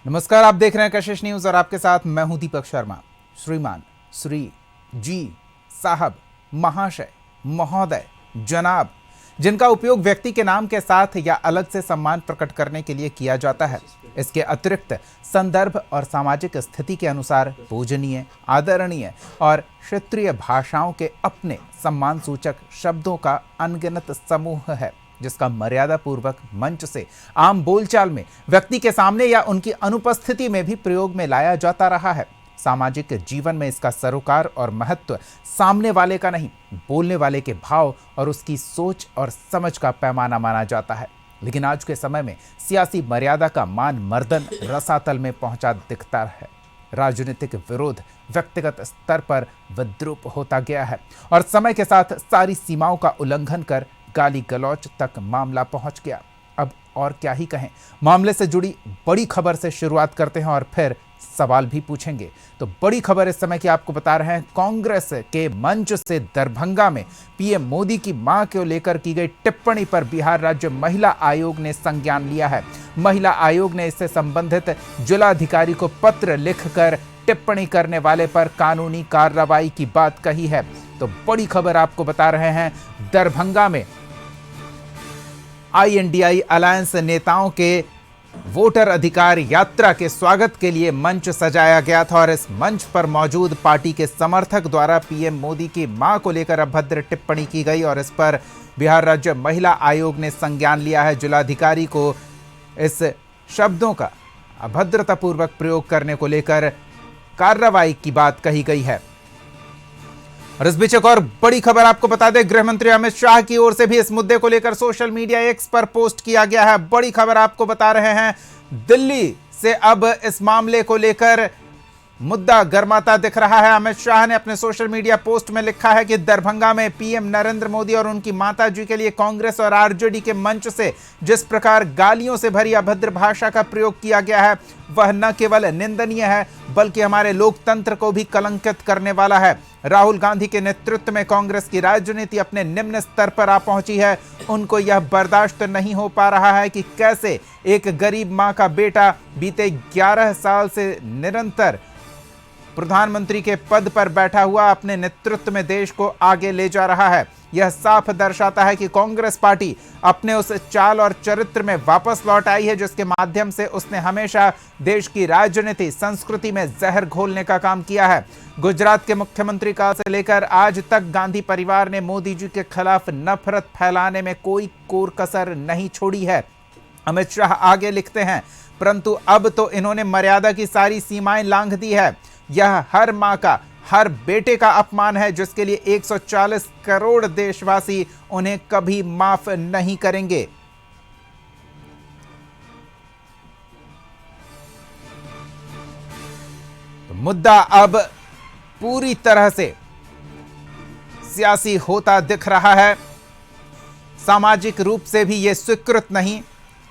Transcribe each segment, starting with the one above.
नमस्कार, आप देख रहे हैं कशिश न्यूज और आपके साथ मैं हूं दीपक शर्मा। श्रीमान, श्री, जी, साहब, महाशय, महोदय, जनाब, जिनका उपयोग व्यक्ति के नाम के साथ या अलग से सम्मान प्रकट करने के लिए किया जाता है। इसके अतिरिक्त संदर्भ और सामाजिक स्थिति के अनुसार पूजनीय, आदरणीय और क्षेत्रीय भाषाओं के अपने सम्मान सूचक शब्दों का अनगिनत समूह है, जिसका मर्यादा पूर्वक मंच से आम बोलचाल में व्यक्ति के सामने या उनकी अनुपस्थिति में भी प्रयोग में लाया जाता रहा है। सामाजिक जीवन में इसका सरोकार और महत्व सामने वाले का नहीं, बोलने वाले के भाव और उसकी सोच और समझ का पैमाना माना जाता है। लेकिन आज के समय में सियासी मर्यादा का मान मर्दन रसातल में पहुंचा दिखता है। राजनीतिक विरोध व्यक्तिगत स्तर पर विद्रूप होता गया है और समय के साथ सारी सीमाओं का उल्लंघन कर गाली गलौच तक मामला पहुंच गया। अब और क्या ही कहें। मामले से जुड़ी बड़ी खबर से शुरुआत करते हैं और फिर सवाल भी पूछेंगे। तो बड़ी खबर इस समय की आपको बता रहे हैं, कांग्रेस के मंच से दरभंगा में पीएम मोदी की मां को लेकर की गई टिप्पणी पर बिहार राज्य महिला आयोग ने संज्ञान लिया है। महिला आयोग ने इससे संबंधित जिलाधिकारी को पत्र लिखकर टिप्पणी करने वाले पर कानूनी कार्रवाई की बात कही है। तो बड़ी खबर आपको बता रहे हैं, दरभंगा में INDI अलायंस नेताओं के वोटर अधिकार यात्रा के स्वागत के लिए मंच सजाया गया था और इस मंच पर मौजूद पार्टी के समर्थक द्वारा पीएम मोदी की मां को लेकर अभद्र टिप्पणी की गई और इस पर बिहार राज्य महिला आयोग ने संज्ञान लिया है। जिलाधिकारी को इस शब्दों का अभद्रतापूर्वक प्रयोग करने को लेकर कार्रवाई की बात कही गई है। और इस बीच एक और बड़ी खबर आपको बता दें, गृह मंत्री अमित शाह की ओर से भी इस मुद्दे को लेकर सोशल मीडिया एक्स पर पोस्ट किया गया है। बड़ी खबर आपको बता रहे हैं, दिल्ली से अब इस मामले को लेकर मुद्दा गर्माता दिख रहा है। अमित शाह ने अपने सोशल मीडिया पोस्ट में लिखा है कि दरभंगा में पीएम नरेंद्र मोदी और उनकी माता जी के लिए कांग्रेस और आरजेडी के मंच से जिस प्रकार गालियों से भरी अभद्र भाषा का प्रयोग किया गया है, वह न केवल निंदनीय है बल्कि हमारे लोकतंत्र को भी कलंकित करने वाला है। राहुल गांधी के नेतृत्व में कांग्रेस की राजनीति अपने निम्न स्तर पर आ पहुंची है। उनको यह बर्दाश्त नहीं हो पा रहा है कि कैसे एक गरीब मां का बेटा बीते 11 साल से निरंतर प्रधानमंत्री के पद पर बैठा हुआ अपने नेतृत्व में देश को आगे ले जा रहा है। यह साफ दर्शाता है कि कांग्रेस पार्टी अपने उस चाल और चरित्र में वापस लौट आई है जिसके माध्यम से उसने हमेशा देश की राजनीति संस्कृति में जहर घोलने का काम किया है। गुजरात के मुख्यमंत्री काल से लेकर आज तक गांधी परिवार ने मोदी जी के खिलाफ नफरत फैलाने में कोई कोर कसर नहीं छोड़ी है। अमित शाह आगे लिखते हैं, परंतु अब तो इन्होंने मर्यादा की सारी सीमाएं लांघ दी है। यह हर मां का, हर बेटे का अपमान है जिसके लिए 140 करोड़ देशवासी उन्हें कभी माफ नहीं करेंगे। तो मुद्दा अब पूरी तरह से सियासी होता दिख रहा है। सामाजिक रूप से भी यह स्वीकृत नहीं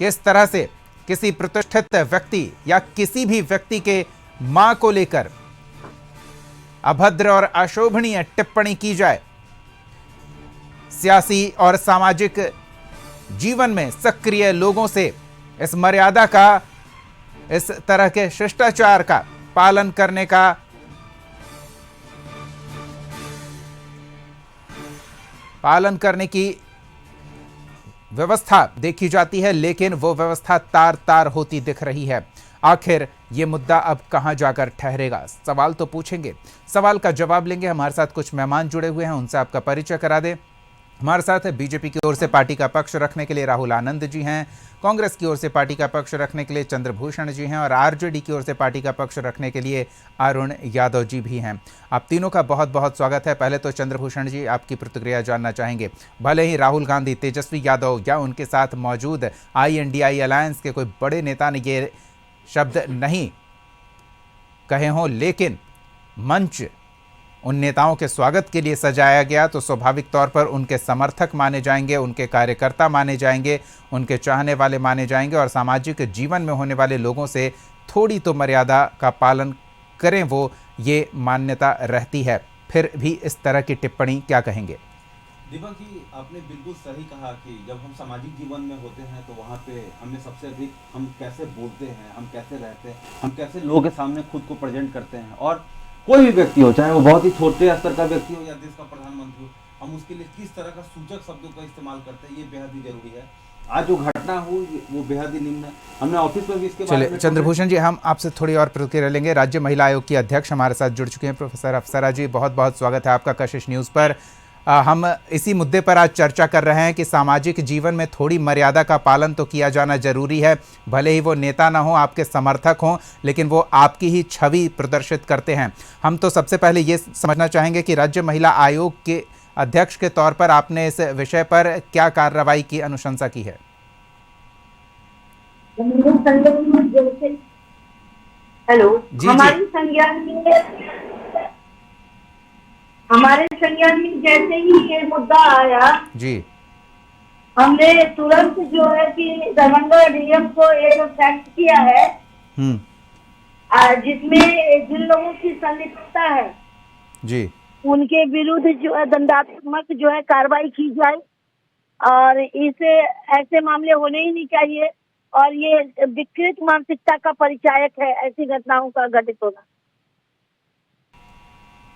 कि इस तरह से किसी प्रतिष्ठित व्यक्ति या किसी भी व्यक्ति के मां को लेकर अभद्र और अशोभनीय टिप्पणी की जाए। सियासी और सामाजिक जीवन में सक्रिय लोगों से इस मर्यादा का, इस तरह के शिष्टाचार का पालन करने का पालन करने की व्यवस्था देखी जाती है, लेकिन वो व्यवस्था तार तार होती दिख रही है। आखिर ये मुद्दा अब कहां जाकर ठहरेगा? सवाल तो पूछेंगे, सवाल का जवाब लेंगे। हमारे साथ कुछ मेहमान जुड़े हुए हैं, उनसे आपका परिचय करा दें। हमारे साथ बीजेपी की ओर से पार्टी का पक्ष रखने के लिए राहुल आनंद जी हैं, कांग्रेस की ओर से पार्टी का पक्ष रखने के लिए चंद्रभूषण जी हैं और आरजेडी की ओर से पार्टी का पक्ष रखने के लिए अरुण यादव जी भी हैं। आप तीनों का बहुत बहुत स्वागत है। पहले तो चंद्रभूषण जी, आपकी प्रतिक्रिया जानना चाहेंगे। भले ही राहुल गांधी, तेजस्वी यादव या उनके साथ मौजूद INDI अलायंस के कोई बड़े नेता ने ये शब्द नहीं कहे हों, लेकिन मंच उन नेताओं के स्वागत के लिए सजाया गया तो स्वाभाविक तौर पर उनके समर्थक माने जाएंगे, उनके कार्यकर्ता माने जाएंगे, उनके चाहने वाले माने जाएंगे और सामाजिक जीवन में होने वाले लोगों से थोड़ी तो मर्यादा का पालन करें, वो ये मान्यता रहती है। फिर भी इस तरह की टिप्पणी क्या कहेंगे? दीपक जी, आपने बिल्कुल सही कहा कि जब हम सामाजिक जीवन में होते हैं तो वहाँ पे हमें सबसे अधिक हम कैसे बोलते हैं, हम कैसे रहते हैं, हम कैसे लोगों के सामने खुद को प्रेजेंट करते हैं, और कोई भी व्यक्ति हो, चाहे वो बहुत ही छोटे स्तर का व्यक्ति हो या देश का प्रधानमंत्री हो, हम उसके लिए किस तरह का सूचक शब्दों का इस्तेमाल करते हैं, ये बेहद ही जरूरी है। आज जो घटना हुई वो बेहद ही निम्न है। हमने ऑफिस में भी इसके बारे चलिए में चंद्रभूषण जी, हम आपसे थोड़ी और प्रतिक्रिया लेंगे। राज्य महिला आयोग की अध्यक्ष हमारे साथ जुड़ चुके हैं, प्रोफेसर अप्सरा जी, बहुत बहुत स्वागत है आपका कशिश न्यूज़ पर। हम इसी मुद्दे पर आज चर्चा कर रहे हैं कि सामाजिक जीवन में थोड़ी मर्यादा का पालन तो किया जाना जरूरी है। भले ही वो नेता ना हो, आपके समर्थक हों, लेकिन वो आपकी ही छवि प्रदर्शित करते हैं। हम तो सबसे पहले ये समझना चाहेंगे कि राज्य महिला आयोग के अध्यक्ष के तौर पर आपने इस विषय पर क्या कार्रवाई की अनुशंसा की है? हेलो, जी जी हमारे संज्ञान में जैसे ही ये मुद्दा आया, जी हमने तुरंत जो है कि दरभंगा डीएम को एक फैक्ट किया है, जिसमें जिन लोगों की संलिप्तता है जी उनके विरुद्ध जो है दंडात्मक जो है कार्रवाई की जाए, और इसे ऐसे मामले होने ही नहीं चाहिए, और ये विकृत मानसिकता का परिचायक है ऐसी घटनाओं का घटित होना।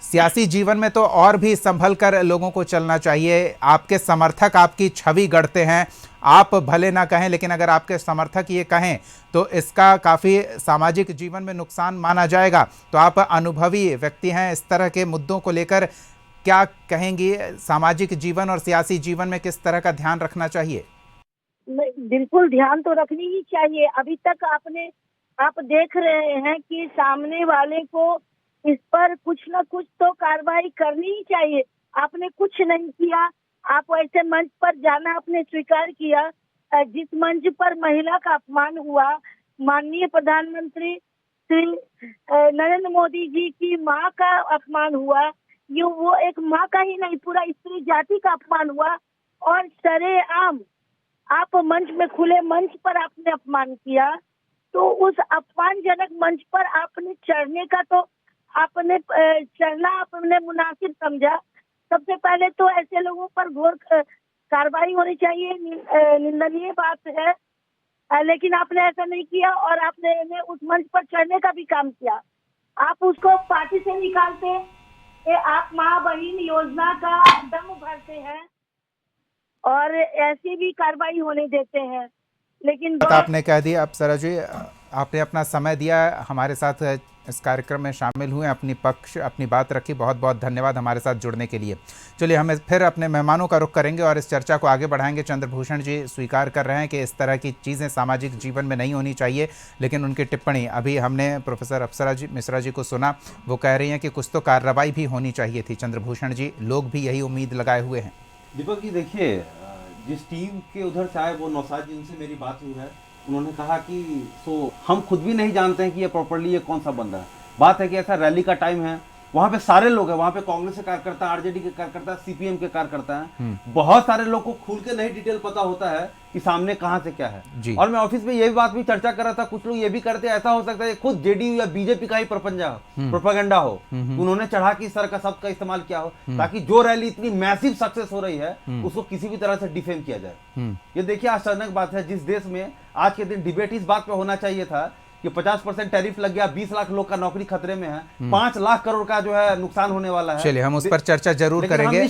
सियासी जीवन में तो और भी संभल कर लोगों को चलना चाहिए। आपके समर्थक आपकी छवि गढ़ते हैं, आप भले ना कहें, लेकिन अगर आपके समर्थक ये कहें तो इसका काफ़ी सामाजिक जीवन में नुकसान माना जाएगा। तो आप अनुभवी व्यक्ति हैं, इस तरह के मुद्दों को लेकर क्या कहेंगी? सामाजिक जीवन और सियासी जीवन में किस तरह का ध्यान रखना चाहिए? बिल्कुल ध्यान तो रखनी ही चाहिए। अभी तक आप देख रहे हैं कि सामने वाले को इस पर कुछ न कुछ तो कार्रवाई करनी ही चाहिए। आपने कुछ नहीं किया, आप ऐसे मंच पर जाना आपने स्वीकार किया। जिस मंच पर महिला का अपमान हुआ, माननीय प्रधानमंत्री श्री नरेंद्र मोदी जी की मां का अपमान हुआ, ये वो एक मां का ही नहीं पूरा स्त्री जाति का अपमान हुआ, और सरेआम आप मंच में खुले मंच पर आपने अपमान किया। तो उस अपमानजनक मंच पर आपने चढ़ने का तो आपने चढ़ना आपने मुनासिब समझा। सबसे पहले तो ऐसे लोगों पर घोर कार्रवाई होनी चाहिए, निंदनीय बात है, लेकिन आपने ऐसा नहीं किया, और आपने उस मंच पर चढ़ने का भी काम किया। आप उसको पार्टी से निकालते, आप माँ बहन योजना का दम भरते हैं और ऐसी भी कार्रवाई होने देते हैं, लेकिन आपने कह दिया। अप्सरा जी, आपने अपना समय दिया, हमारे साथ इस कार्यक्रम में शामिल हुए, अपनी बात रखी। बहुत बहुत धन्यवाद हमारे साथ जुड़ने के लिए। चलिए, हम फिर अपने मेहमानों का रुख करेंगे और इस चर्चा को आगे बढ़ाएंगे। चंद्रभूषण जी स्वीकार कर रहे हैं कि इस तरह की चीज़ें सामाजिक जीवन में नहीं होनी चाहिए, लेकिन उनकी टिप्पणी अभी हमने प्रोफेसर अप्सरा जी मिश्रा जी को सुना, वो कह रही हैं कि कुछ तो कार्रवाई भी होनी चाहिए थी। चंद्रभूषण जी, लोग भी यही उम्मीद लगाए हुए हैं। दीपक जी देखिए, जिस टीम के उधर से आए वो नौसाद जी, उनसे मेरी बात हुई है। उन्होंने कहा कि हम खुद भी नहीं जानते हैं कि ये प्रॉपर्ली ये कौन सा बंदा है। बात है कि ऐसा रैली का टाइम है, वहां पे सारे लोग हैं, वहां पे कांग्रेस के कार्यकर्ता, आरजेडी के कार्यकर्ता, सीपीएम के कार्यकर्ता हैं। बहुत सारे लोग को खुल के नहीं डिटेल पता होता है कि सामने कहां से क्या है। और मैं ऑफिस में ये बात भी चर्चा कर रहा था, कुछ लोग ये भी करते, ऐसा हो सकता है खुद जेडीयू या बीजेपी का ही प्रोपेगेंडा हो, उन्होंने चढ़ा के इस तरह का शब्द का इस्तेमाल किया हो, ताकि जो रैली इतनी मैसिव सक्सेस हो रही है उसको किसी भी तरह से डिफेम किया जाए। ये देखिए आश्चर्यजनक बात है, जिस देश में आज के दिन डिबेट इस बात पे होना चाहिए था कि 50% टैरिफ लग गया, 20 लाख लोग का नौकरी खतरे में है, 5 लाख करोड़ का जो है नुकसान होने वाला है। चलिए, हम उस पर चर्चा जरूर करेंगे।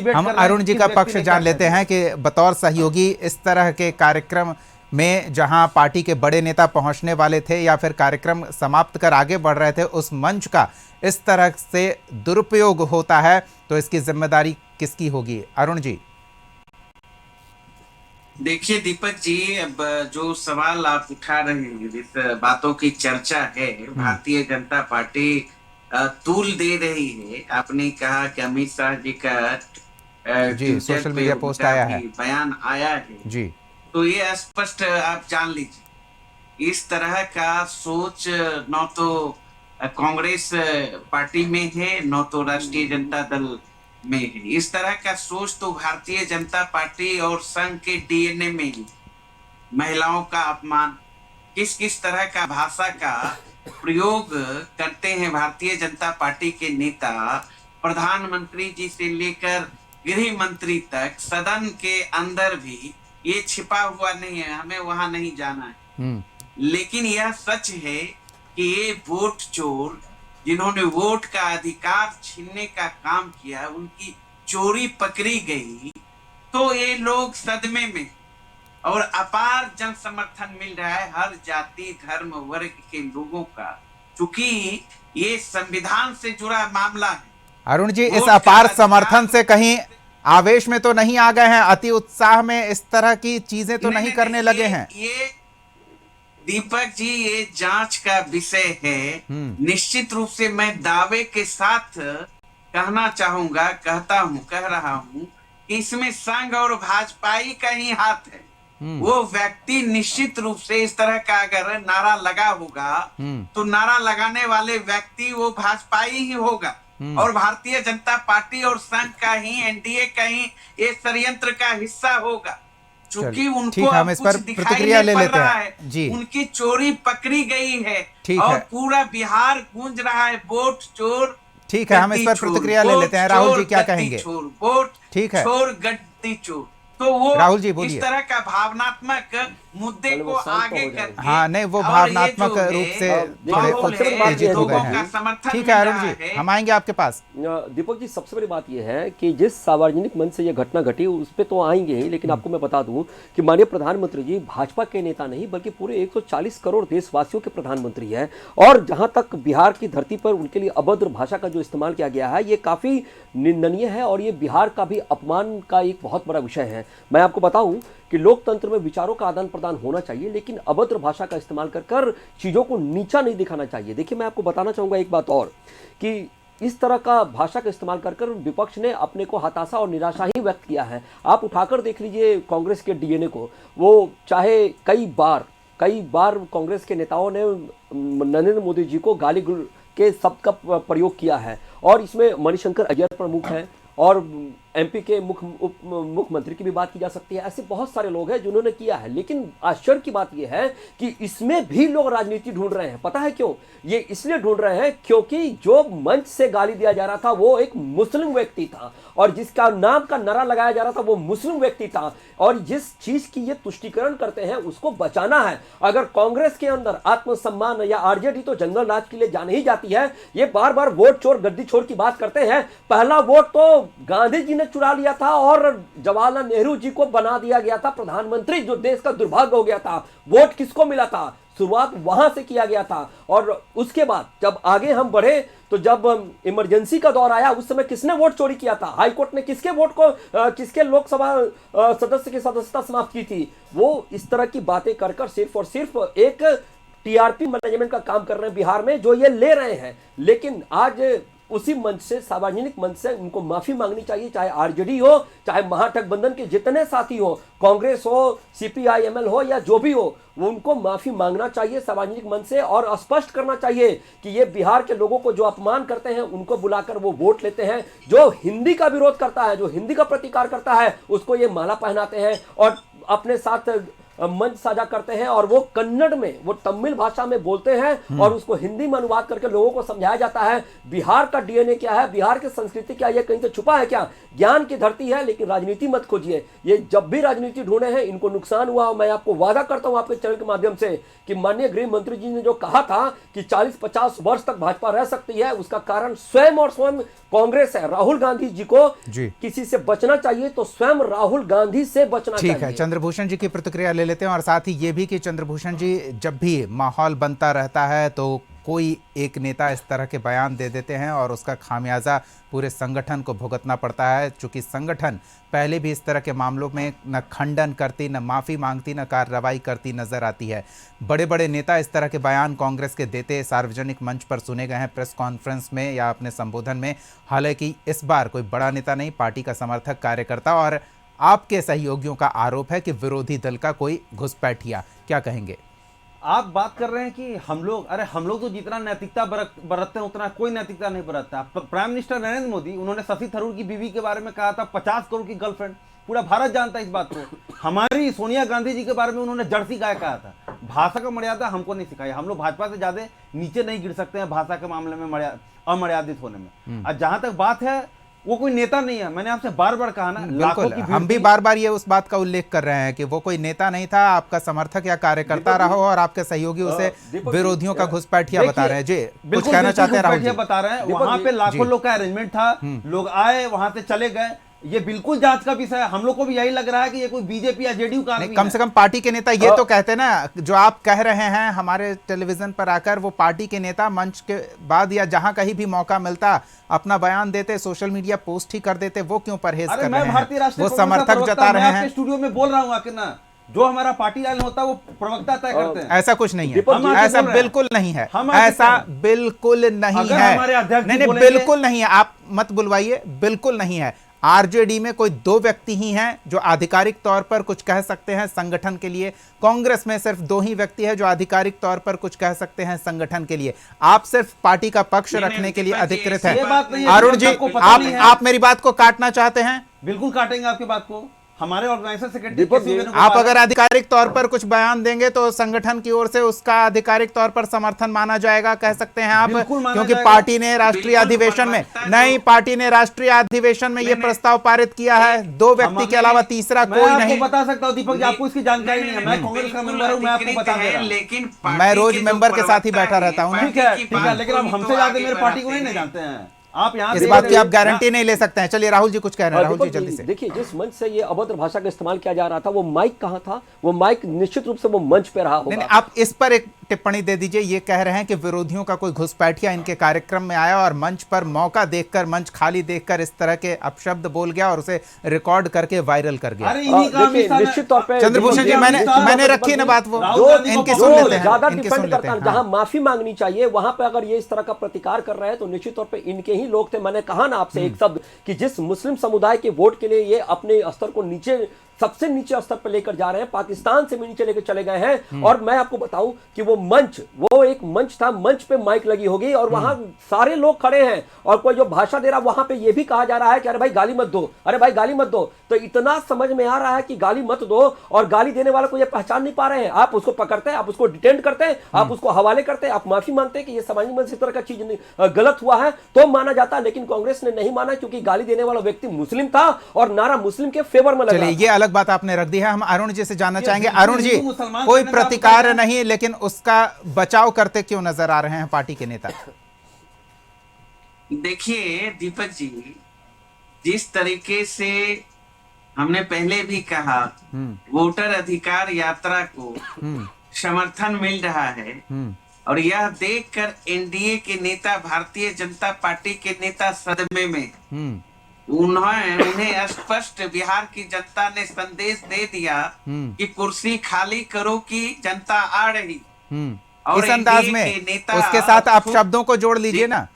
हम अरुण जी का पक्ष जान लेते हैं कि बतौर सहयोगी इस तरह के कार्यक्रम में जहां पार्टी के बड़े नेता पहुंचने वाले थे या फिर कार्यक्रम समाप्त कर आगे बढ़ रहे थे, उस मंच का इस तरह से दुरुपयोग होता है तो इसकी जिम्मेदारी किसकी होगी? अरुण जी। देखिए दीपक जी, अब जो सवाल आप उठा रहे हैं, जिस बातों की चर्चा है, भारतीय जनता पार्टी तूल दे रही है। आपने कहा कि अमित शाह जी का जी सोशल मीडिया पोस्ट आया है, बयान आया है जी, तो ये स्पष्ट आप जान लीजिए, इस तरह का सोच न तो कांग्रेस पार्टी में है, न तो राष्ट्रीय जनता दल में है। इस तरह का सोच तो भारतीय जनता पार्टी और संघ के डीएनए में ही। महिलाओं का अपमान, किस किस तरह का भाषा का प्रयोग करते हैं भारतीय जनता पार्टी के नेता, प्रधानमंत्री जी से लेकर गृह मंत्री तक, सदन के अंदर भी ये छिपा हुआ नहीं है, हमें वहां नहीं जाना है। लेकिन यह सच है कि ये वोट चोर जिन्होंने वोट का अधिकार छीनने का काम किया, उनकी चोरी पकड़ी गई तो ये लोग सदमे में, और अपार जन समर्थन मिल रहा है हर जाति धर्म वर्ग के लोगों का, क्योंकि ये संविधान से जुड़ा मामला है। अरुण जी, इस अपार समर्थन से कहीं आवेश में तो नहीं आ गए हैं, अति उत्साह में इस तरह की चीजें तो नहीं करने लगे हैं? ये दीपक जी, ये जांच का विषय है। निश्चित रूप से मैं दावे के साथ कहना चाहूंगा, कह रहा हूं कि इसमें संघ और भाजपाई का ही हाथ है। वो व्यक्ति निश्चित रूप से इस तरह का अगर नारा लगा होगा तो नारा लगाने वाले व्यक्ति वो भाजपाई ही होगा और भारतीय जनता पार्टी और संघ का ही, एनडीए का ही ये षड्यंत्र का हिस्सा होगा, क्योंकि उनको हम इस पर प्रतिक्रिया ले लेते हैं जी। उनकी चोरी पकड़ी गई है और पूरा बिहार गूंज रहा है वोट चोर। ठीक है, हम इस पर प्रतिक्रिया ले लेते हैं। राहुल जी क्या कहेंगे? वोट ठीक है, चोर गद्दी चोर, तो वो राहुल जी बोलिए। इस तरह का भावनात्मक मुद्दे को आगे करके, हाँ नहीं, वो भावनात्मक रूप से थोड़े उत्तेजित हो गए हैं। ठीक है अरुण जी, हम आएंगे आपके पास। दीपक जी, सबसे बड़ी बात यह है कि जिस सार्वजनिक मंच से यह घटना घटी उस पर तो आएंगे ही, लेकिन आपको मैं बता दूं कि माननीय प्रधानमंत्री जी भाजपा के नेता नहीं बल्कि पूरे 140 करोड़ देशवासियों के प्रधानमंत्री हैं, और जहां तक बिहार की धरती पर उनके लिए अभद्र भाषा का जो इस्तेमाल किया गया है ये काफी निंदनीय है, और ये बिहार का भी अपमान का एक बहुत बड़ा विषय है। मैं आपको बताऊं कि लोकतंत्र में विचारों का आदान प्रदान होना चाहिए, लेकिन अभद्र भाषा का इस्तेमाल कर चीजों को नीचा नहीं दिखाना चाहिए। देखिए, मैं आपको बताना चाहूंगा एक बात और, कि इस तरह का भाषा का इस्तेमाल कर विपक्ष ने अपने को हताशा और निराशा ही व्यक्त किया है। आप उठाकर देख लीजिए कांग्रेस के डीएनए को, वो चाहे कई बार कांग्रेस के नेताओं ने नरेंद्र मोदी जी को गाली के शब्द का प्रयोग किया है, और इसमें मणिशंकर अय्यर प्रमुख हैं, और एमपी के मुख्यमंत्री की भी बात की जा सकती है। ऐसे बहुत सारे लोग हैं जिन्होंने किया है, लेकिन आश्चर्य की बात यह है कि इसमें भी लोग राजनीति ढूंढ रहे हैं। पता है क्यों? ये इसलिए ढूंढ रहे हैं क्योंकि जो मंच से गाली दिया जा रहा था वो एक मुस्लिम व्यक्ति था, और जिसका नाम का नारा लगाया जा रहा था वो मुस्लिम व्यक्ति था, और जिस चीज की ये तुष्टीकरण करते हैं उसको बचाना है। अगर कांग्रेस के अंदर आत्मसम्मान या आरजेडी तो जंगल राज के लिए जाने ही जाती है, ये बार बार वोट चोर गद्दी चोर की बात करते हैं। पहला वोट तो गांधी जी ने चुरा लिया था और जवाहरलाल नेहरू जी को बना दिया गया था प्रधानमंत्री, जो देश का दुर्भाग्य हो गया था। वोट किसको मिला था? शुरुआत वहां से किया गया था, और उसके बाद जब आगे हम बढ़े तो जब इमरजेंसी का दौर आया उस समय किसने वोट चोरी किया था? हाईकोर्ट ने किसके वोट को, किसके लोकसभा सदस्य की सदस्यता समाप्त की थी? वो इस तरह की बातें कर सिर्फ और सिर्फ एक टीआरपी मैनेजमेंट का काम कर रहे हैं बिहार में, जो ये ले रहे हैं। लेकिन आज उसी मंच से, सार्वजनिक मंच से उनको माफी मांगनी चाहिए, चाहे आरजेडी हो, चाहे महागठबंधन के जितने साथी हो, कांग्रेस हो, सीपीआईएमएल हो या जो भी हो, वो उनको माफी मांगना चाहिए सार्वजनिक मंच से, और स्पष्ट करना चाहिए कि ये बिहार के लोगों को जो अपमान करते हैं उनको बुलाकर वो वोट लेते हैं। जो हिंदी का विरोध करता है, जो हिंदी का प्रतिकार करता है, उसको ये माला पहनाते हैं और अपने साथ मंच साझा करते हैं, और वो कन्नड़ में, वो तमिल भाषा में बोलते हैं और उसको हिंदी में अनुवाद करके लोगों को समझाया जाता है। बिहार का डीएनए क्या है, बिहार की संस्कृति क्या है, ये कहीं से छुपा है क्या? ज्ञान की धरती है, लेकिन राजनीति मत खोजिए। ये जब भी राजनीति ढूंढे हैं इनको नुकसान हुआ। मैं आपको वादा करता हूं आपके चैनल के माध्यम से कि माननीय गृह मंत्री जी ने जो कहा था कि 40-50 वर्ष तक भाजपा रह सकती है, उसका कारण स्वयं और स्वयं कांग्रेस है। राहुल गांधी जी को किसी से बचना चाहिए तो स्वयं राहुल गांधी से बचना चाहिए। ठीक है, चंद्रभूषण जी की प्रतिक्रिया ले लेते हैं, और साथ ही ये भी कि चंद्रभूषण जी, जब भी माहौल बनता रहता है तो कोई एक नेता इस तरह के बयान दे देते हैं और उसका खामियाजा पूरे संगठन को भुगतना पड़ता है, चूंकि संगठन पहले भी इस तरह के मामलों में न खंडन करती, न माफ़ी मांगती, न कार्रवाई करती नजर आती है। बड़े बड़े नेता इस तरह के बयान कांग्रेस के देते सार्वजनिक मंच पर सुने गए हैं, प्रेस कॉन्फ्रेंस में या अपने संबोधन में। हालांकि इस बार कोई बड़ा नेता नहीं, पार्टी का समर्थक कार्यकर्ता और आपके सहयोगियों का आरोप है कि विरोधी दल का कोई घुसपैठिया। क्या कहेंगे? आप बात कर रहे हैं कि हम लोग तो जितना नैतिकता बरतते हैं उतना कोई नैतिकता नहीं बरतता। प्राइम मिनिस्टर नरेंद्र मोदी, उन्होंने शशि थरूर की बीवी के बारे में कहा था 50 करोड़ की गर्लफ्रेंड। पूरा भारत जानता है इस बात को। हमारी सोनिया गांधी जी के बारे में उन्होंने जर्सी गाय कहा था। भाषा का मर्यादा हमको नहीं सिखाया। हम लोग भाजपा से ज्यादा नीचे नहीं गिर सकते हैं भाषा के मामले में अमर्यादित होने में। और जहां तक बात है वो कोई नेता नहीं है। मैंने आपसे बार बार कहा ना, लाखों बिल्कुल, की भीड़ हम भी थी। बार बार ये उस बात का उल्लेख कर रहे हैं कि वो कोई नेता नहीं था, आपका समर्थक या कार्यकर्ता रहा हो और आपके सहयोगी उसे दीपक जी, विरोधियों का घुसपैठिया बता रहे हैं। जी, कुछ बिल्कुल कहना बिल्कुल चाहते हैं राहुल घुसपैठिया जी? बता रहे हैं। दीपक वहां जी, पे लाखों जी। लोग का अरेंजमेंट था, लोग आए वहां से चले गए। ये बिल्कुल जांच का विषय है। हम लोग को भी यही लग रहा है कि ये कोई बीजेपी या जेडीयू का नहीं, आदमी कम है। से कम पार्टी के नेता ये तो कहते ना, जो आप कह रहे हैं हमारे टेलीविजन पर आकर, वो पार्टी के नेता मंच के बाद या जहां कहीं भी मौका मिलता अपना बयान देते, सोशल मीडिया पोस्ट ही कर देते, वो क्यों परहेज अरे कर मैं रहे भारतीय हैं? राष्ट्रीय वो कांग्रेस का समर्थक प्रवक्ता, जता मैं रहे आपके हैं। स्टूडियो में बोल रहा हूँ आके ना, जो हमारा पार्टी लाइन होता है वो प्रवक्ता तय करते हैं। ऐसा कुछ नहीं है, दीपक जी, ऐसा बोल रहे हैं। बिल्कुल नहीं है, हम आगे ऐसा कह रहे बिल्कुल नहीं अगर है। हमारे अध्यक्ष जी नहीं नहीं, बोलेंगे- बिल्कुल नहीं है, आप मत बुलवाइए, बिल्कुल नहीं है। आरजेडी में कोई 2 व्यक्ति ही हैं जो आधिकारिक तौर पर कुछ कह सकते हैं संगठन के लिए। कांग्रेस में सिर्फ 2 ही व्यक्ति हैं जो आधिकारिक तौर पर कुछ कह सकते हैं संगठन के लिए। आप सिर्फ पार्टी का पक्ष नहीं, रखने के लिए दीपक जी, अधिकृत ये हैं। बात नहीं है, अरुण जी, आपको पता नहीं है। आप मेरी बात को काटना चाहते हैं? बिल्कुल काटेंगे आपकी बात को। हमारे ऑर्गेनाइजर सेक्रेटरी दीपक केसी जी, वेणुगोपाल आप अगर आधिकारिक तौर पर कुछ बयान देंगे तो संगठन की ओर से उसका आधिकारिक तौर पर समर्थन माना जाएगा, कह सकते हैं आप, बिल्कुल माना क्योंकि जाएगा। पार्टी ने राष्ट्रीय बिल्कुल अधिवेशन में बनता है नहीं, पार्टी ने राष्ट्रीय अधिवेशन में ये नहीं, प्रस्ताव पारित किया है, 2 व्यक्ति के अलावा तीसरा मैं कोई आपको नहीं। बता सकता हूँ दीपक जी, आपको इसकी जानकारी नहीं है। मैं कांग्रेस का मेंबर हूँ, मैं आपको बता दे रहा हूँ। लेकिन मैं रोज मेंबर के साथ ही बैठा रहता हूं ना। ठीक है, लेकिन अब हमसे ज्यादा मेरे पार्टी को नहीं जानते हैं। आप यहाँ इस देख बात रहे की हैं- आप गारंटी नहीं ले सकते हैं। चलिए राहुल जी कुछ कह रहे हैं, राहुल जी दीपक जल्दी जी, से। देखिए, जिस मंच से ये अभद्र भाषा का इस्तेमाल किया जा रहा था, वो माइक कहाँ था? वो माइक निश्चित रूप से वो मंच पे रहा नहीं, होगा। आप इस पर एक टिप्पणी दे दीजिए। ये कह रहे हैं कि विरोधियों का कोई घुसपैठिया इनके कार्यक्रम में आया और मंच पर मौका देखकर, मंच खाली देखकर इस तरह के अपशब्द बोल गया और उसे रिकॉर्ड करके वायरल कर गया। अरे इन्हीं का देखिए, मिसाल है। निश्चित तौर पे चंद्रभूषण जी, मैंने रखी ना बात, वो राहुल गांधी को इनकी पकड़ो, सुन जो लेते हैं, ज्यादा इनकी डिपेंड सुन करता लेते है, हैं। जहां माफी मांगनी चाहिए वहां पे अगर ये इस तरह का प्रतिकार कर रहे हैं तो निश्चित तौर पे इनके ही लोग थे। मैंने कहा ना आपसे एक शब्द कि जिस मुस्लिम समुदाय के वोट के लिए ये अपने स्तर को नीचे, सबसे नीचे स्तर पर लेकर जा रहे हैं, पाकिस्तान से भी नीचे लेकर चले गए हैं। और मैं आपको बताऊं कि वो मंच, वो एक मंच था, मंच पे माइक लगी होगी और वहां सारे लोग खड़े हैं और कोई जो भाषा दे रहा, वहां पे ये भी कहा जा रहा है कि अरे भाई गाली मत दो, अरे भाई गाली मत दो। तो इतना समझ में आ रहा है कि गाली मत दो, और गाली देने वाले को ये पहचान नहीं पा रहे हैं। आप उसको पकड़ते हैं, आप उसको डिटेंड करते हैं, आप उसको हवाले करते हैं, आप माफी मांगते हैं कि ये सामाजिक मंच से इस तरह का चीज गलत हुआ है तो माना जाता है। लेकिन कांग्रेस ने नहीं माना क्योंकि गाली देने वाला व्यक्ति मुस्लिम था और नारा मुस्लिम के फेवर में लग रहा चलिए, था। ये अलग बात आपने रख दी है। हम अरुण जी से जानना ये चाहेंगे। हिंदू अरुण जी, मुसलमान कोई करने का प्रतिकार आपको नहीं, लेकिन उसका बचाव करते क्यों नजर आ रहे हैं पार्टी के नेता? देखिए दीपक जी, जिस तरीके से हमने पहले भी कहा, वोटर अधिकार यात्रा को समर्थन मिल रहा है और यह देखकर एनडीए के नेता, भारतीय जनता पार्टी के नेता सदमे में। उन्हें स्पष्ट बिहार की जनता ने संदेश दे दिया कि कुर्सी खाली करो कि जनता आ रही। और इस अंदाज एनडीए में के नेता उसके साथ आप शब्दों को जोड़ लीजिए ना।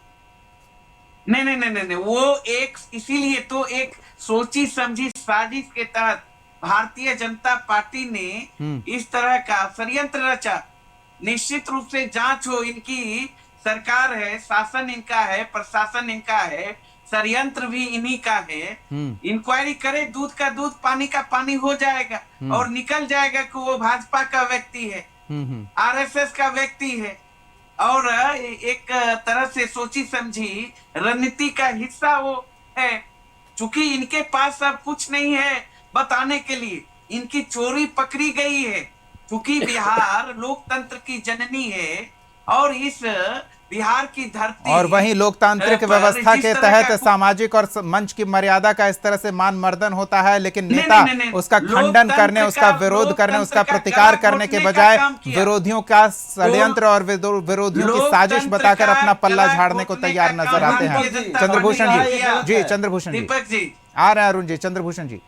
नहीं नहीं नहीं नहीं नहीं, वो एक, इसीलिए तो एक सोची समझी साजिश के तहत भारतीय जनता पार्टी ने इस तरह का षड्यंत्र रचा। निश्चित रूप से जांच हो, इनकी सरकार है, शासन इनका है, प्रशासन इनका है, षड्यंत्र भी इन्हीं का है। इंक्वायरी करे, दूध का दूध पानी का पानी हो जाएगा और निकल जाएगा कि वो भाजपा का व्यक्ति है, आरएसएस का व्यक्ति है और एक तरह से सोची समझी रणनीति का हिस्सा वो है। चूंकि इनके पास अब कुछ नहीं है बताने के लिए, इनकी चोरी पकड़ी गई है। चूंकि बिहार लोकतंत्र की जननी है और इस बिहार की धरती और वहीं लोकतांत्रिक पर व्यवस्था जिस के तरह तहत का सामाजिक और मंच की मर्यादा का इस तरह से मान मर्दन होता है, लेकिन नहीं, नेता नहीं, नहीं, नहीं। उसका खंडन लोकतंत्र करने, उसका का- विरोध करने, उसका लोकतंत्र का प्रतिकार गला करने के घोटने का बजाय काम किया। विरोधियों का षड्यंत्र और विरोधियों की साजिश लोकतंत्र बताकर का अपना पल्ला गला झाड़ने को घोटने तैयार का नजर काम आते हैं। भारतीय जनता चंद्रभूषण पार्टी जी, ने किया जी है। चंद्रभूषण जी दीपक जी, आ रहे हैं। अरुण जी, चंद्रभूषण जी,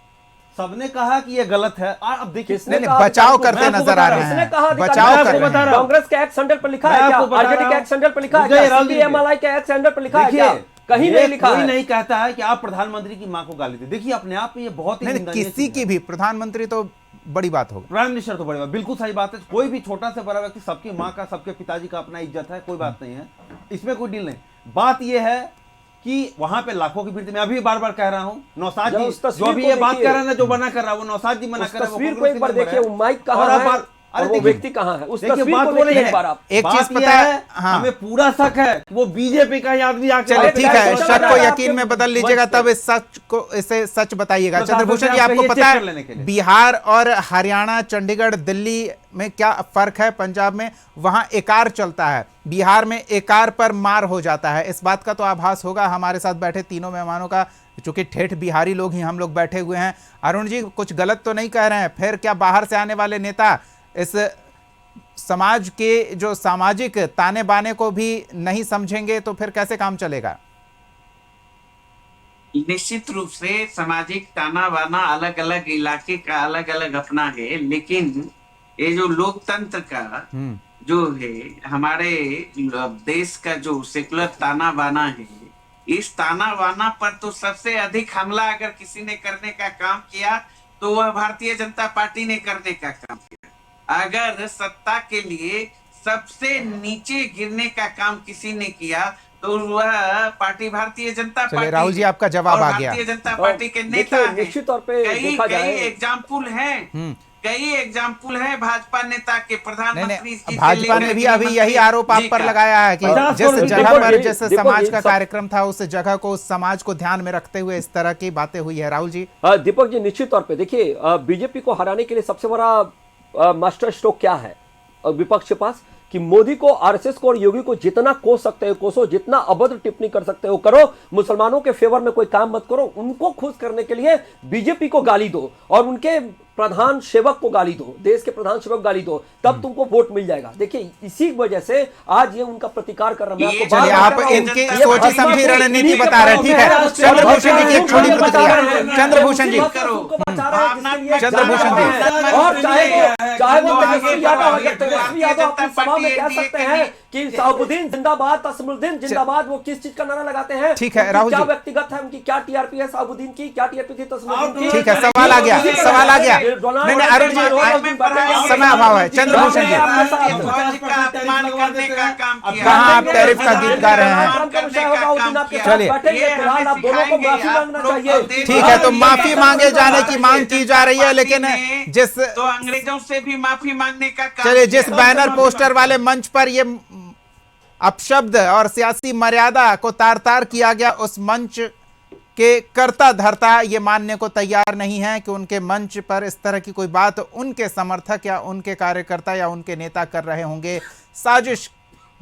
सबने कहा कि ये गलत है। अब देखिए, किसने नहीं, कहा बचाव अधिकारी को? करते मैं आपको नजर बता आ रहा रहे हूं। किसने हैं, कहा अधिकारी? बचाव मैं कर आपको रहे बता हैं। रहा हूं। कांग्रेस के एक्ट स्टैंडर्ड पर लिखा है मैं क्या? आपको बता आरजेडी रहा के हूं। एक्ट स्टैंडर्ड पर लिखा है रुकिए, क्या? राहुल जी, सीपीएमएलआई के एक्ट स्टैंडर्ड पर लिखा है क्या? कहीं नहीं लिखा कोई है। नहीं कहता है कि आप प्रधानमंत्री की मां को गाली दे। देखिए, अपने आप में ये बहुत ही नहीं, निंदनीय किसी चीज की है। भी, प्रधानमंत्री तो बड़ी बात होगी। प्राइम मिनिस्टर तो बड़ी बात, बिल्कुल सही बात है। कोई भी छोटा से बड़ा व्यक्ति, सबकी माँ का, सबके पिताजी का अपना इज्जत है, कोई बात नहीं है, इसमें कोई डील नहीं। बात यह है कि वहां पे लाखों की भीड़ थी। मैं अभी बार बार कह रहा हूं, नौसाद जरा जी उस तस्वीर जो अभी को ये बात देखिए। कह रहे हैं ना, जो बना कर रहा है वो नौसाद जी मना उस कर रहे हैं, वो तस्वीर को कांग्रेस एक बार के मेंबर देखिए, हैं। वो माइक कहाँ और अब है? और वो देखिए- व्यक्ति कहाँ है, उस देखिए, तस्वीर बात को वो नहीं देखिए है। एक बार आप। एक बात चीज यह पता है, हाँ। हमें पूरा शक है कि वो बीजेपी का ही आदमी आके चलिए आप ठीक क्या है, सोच शक रहा को है? यकीन में बदल लीजिएगा, तब इस सच को, इसे सच बताइएगा। प्रशासन चंद्रभूषण से जी, आप आपको कहिए पता चेक कर लेने के है लिए। बिहार और हरियाणा, चंडीगढ़, दिल्ली में क्या फर्क है? पंजाब में वहां एकार चलता है, बिहार में एकार पर मार हो जाता है। इस बात का तो आभास होगा हमारे साथ बैठे तीनों मेहमानों का, चूंकि ठेठ बिहारी लोग ही हम लोग बैठे हुए हैं। अरुण जी, कुछ गलत तो नहीं कह रहे हैं? फिर क्या बाहर से आने वाले नेता इस समाज के जो सामाजिक ताने बाने को भी नहीं समझेंगे तो फिर कैसे काम चलेगा? निश्चित रूप से सामाजिक ताना बाना अलग अलग इलाके का अलग अलग अपना है, लेकिन ये जो लोकतंत्र का जो है, हमारे देश का जो सेकुलर ताना बाना है, इस ताना बाना पर तो सबसे अधिक हमला अगर किसी ने करने का काम किया तो वह भारतीय जनता पार्टी ने करने का काम किया। अगर सत्ता के लिए सबसे नीचे गिरने का काम किसी ने किया तो वह पार्टी भारतीय जनता चलिए पार्टी राहुल जी, है। आपका जवाब और आ गया। भारतीय जनता पार्टी के नेता देखिए, हैं। निश्चित तौर पे कई देखा जाए, एग्जाम्पल हैं, कई एग्जाम्पल है भाजपा नेता के, नहीं प्रधानमंत्री नहीं, जी से भाजपा ने लेकर भी अभी यही आरोप आप जी पर का। लगाया है कि 50 जिस करोड़ जगह देखो पर जी, जैसे देखो समाज जी, का सब- कार्यक्रम था, उस जगह को, उस समाज को ध्यान में रखते हुए इस तरह की बातें हुई है। राहुल जी, दीपक जी, निश्चित तौर पे देखिए, बीजेपी को हराने के लिए सबसे बड़ा मास्टर स्ट्रोक क्या है विपक्ष के पास? कि मोदी को, आरएसएस को और योगी को जितना कोस सकते हो कोसो, जितना अभद्र टिप्पणी कर सकते हो करो, मुसलमानों के फेवर में कोई काम मत करो। उनको खुश करने के लिए बीजेपी को गाली दो और उनके प्रधान सेवक को गाली दो, देश के प्रधान सेवक गाली दो, तब तुमको वोट मिल जाएगा। देखिए, इसी वजह से आज ये उनका प्रतिकार कर रहा है। ये चलिए आप इनकी सोची समझी रणनीति बता रहे हैं, ठीक है। चंद्रभूषण जी की एक छोटी प्रतिक्रिया। चंद्रभूषण जी, चंद्रभूषण जी, और चाहे वो तेजस्वी यादव, तेजस्वी यादव अपनी सभा में कह सकते हैं कि साहुद्दीन जिंदाबाद, तस्मुद्दीन जिंदाबाद, वो किस चीज का नारा लगाते हैं? ठीक है, उनकी राहुल क्या जी। व्यक्तिगत है, उनकी क्या टीआरपी है साहुद्दीन की, क्या टीआरपी थी तस्मुद्दीन की? ठीक है, सवाल आ गया, सवाल आ गया। नहीं नहीं अरुण जी, समय अभाव है। चंद्रभूषण जी, कहाँ आप टैरिफ का गीत गा रहे हैं? चलिए। फिलहाल आप दोनों को माफी मांगना चाहिए। ठीक है, तो माफी मांगे जाने की मांग की जा रही है, लेकिन जिस तो अंग्रेजों से भी माफी मांगने का काम चलिए, जिस किया। बैनर पोस्टर वाले मंच पर ये अपशब्द और सियासी मर्यादा को तार तार किया गया, उस मंच के कर्ता धर्ता ये मानने को तैयार नहीं है कि उनके मंच पर इस तरह की कोई बात उनके समर्थक या उनके कार्यकर्ता या उनके नेता कर रहे होंगे। साजिश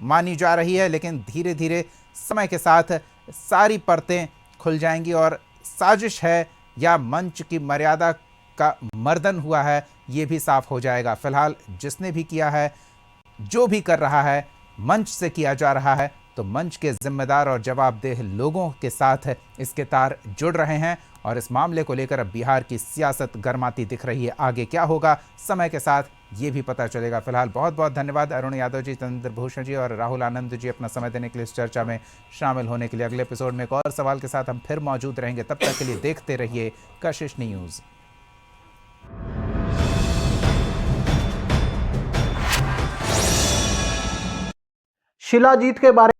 मानी जा रही है, लेकिन धीरे धीरे समय के साथ सारी परतें खुल जाएंगी और साजिश है या मंच की मर्यादा का मर्दन हुआ है, ये भी साफ हो जाएगा। फिलहाल जिसने भी किया है, जो भी कर रहा है, मंच से किया जा रहा है, तो मंच के जिम्मेदार और जवाबदेह लोगों के साथ इसके तार जुड़ रहे हैं और इस मामले को लेकर अब बिहार की सियासत गर्माती दिख रही है। आगे क्या होगा, समय के साथ ये भी पता चलेगा। फिलहाल बहुत बहुत धन्यवाद अरुण यादव जी, चंद्रभूषण जी और राहुल आनंद जी अपना समय देने के लिए, इस चर्चा में शामिल होने के लिए। अगले एपिसोड में एक और सवाल के साथ हम फिर मौजूद रहेंगे। तब तक के लिए देखते रहिए कशिश न्यूज़। शिलाजीत के बारे